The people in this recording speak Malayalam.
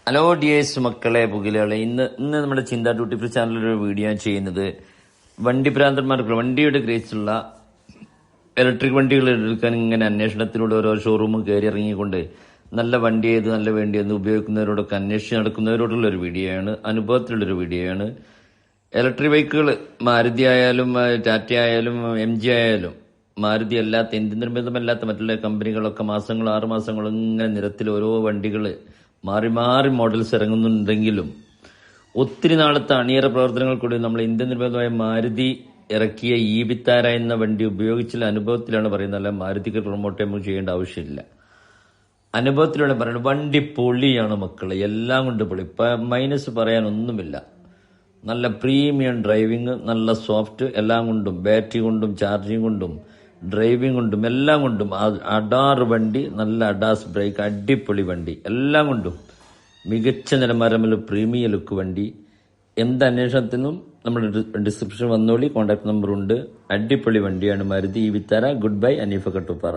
ഹലോ ഡിയേഴ്സ് മക്കളെ പുകിലുകളെ ഇന്ന് നമ്മുടെ ചിന്താ ഡ്യൂട്ടി ഫ്രീ ചാനലിലൊരു വീഡിയോ ചെയ്യുന്നത് വണ്ടി ഭ്രാന്തന്മാർക്ക് വണ്ടിയുടെ ഗ്രേസുള്ള ഇലക്ട്രിക് വണ്ടികൾ എടുക്കാൻ ഇങ്ങനെ അന്വേഷണത്തിലൂടെ ഓരോ ഷോറൂമും കയറി ഇറങ്ങിക്കൊണ്ട് നല്ല വണ്ടി ഏത് നല്ല വേണ്ടി എന്ന് ഉപയോഗിക്കുന്നവരോടൊക്കെ അന്വേഷിച്ച് നടക്കുന്നവരോടുള്ള ഒരു വീഡിയോ ആണ്, അനുഭവത്തിലുള്ളൊരു വീഡിയോ ആണ്. ഇലക്ട്രിക് ബൈക്കുകൾ മാരുതി ആയാലും ടാറ്റ ആയാലും MG ആയാലും മാരുതി അല്ലാത്ത ഇന്ത്യൻ നിർമ്മിതമല്ലാത്ത മറ്റുള്ള കമ്പനികളൊക്കെ മാസങ്ങൾ 6 മാസങ്ങൾ ഇങ്ങനെ നിരത്തിൽ ഓരോ വണ്ടികൾ മാറി മാറി മോഡൽസ് ഇറങ്ങുന്നുണ്ടെങ്കിലും ഒത്തിരി നാളത്തെ അണിയറ പ്രവർത്തനങ്ങൾ കൂടി നമ്മൾ ഇന്ത്യൻ നിർമ്മിതമായ മാരുതി ഇറക്കിയ വിത്താര എന്ന വണ്ടി ഉപയോഗിച്ചുള്ള അനുഭവത്തിലാണ് പറയുന്നത്. അല്ല മാരുതിക്ക് പ്രൊമോട്ട് നമുക്ക് ചെയ്യേണ്ട ആവശ്യമില്ല, അനുഭവത്തിലാണ് പറയുന്നത്. വണ്ടി പൊളിയാണ് മക്കളെ, എല്ലാം കൊണ്ട് പൊളി, മൈനസ് പറയാനൊന്നുമില്ല. നല്ല പ്രീമിയം ഡ്രൈവിങ്, നല്ല സോഫ്റ്റ്, എല്ലാം കൊണ്ടും ബാറ്ററി കൊണ്ടും ചാർജിങ് കൊണ്ടും ഡ്രൈവിംഗ് കൊണ്ടും എല്ലാം കൊണ്ടും അഡാർ വണ്ടി, നല്ല അഡാസ് ബ്രേക്ക്, അടിപൊളി വണ്ടി, എല്ലാം കൊണ്ടും മികച്ച നിലവാരമുള്ള പ്രീമിയം ലുക്ക് വണ്ടി. എന്ത് അന്വേഷണത്തിനും നമ്മുടെ ഡിസ്ക്രിപ്ഷൻ വന്നോളി, കോൺടാക്ട് നമ്പർ ഉണ്ട്. അടിപൊളി വണ്ടിയാണ് Maruti Vitara. Good bye, Haneefa Kattuppara.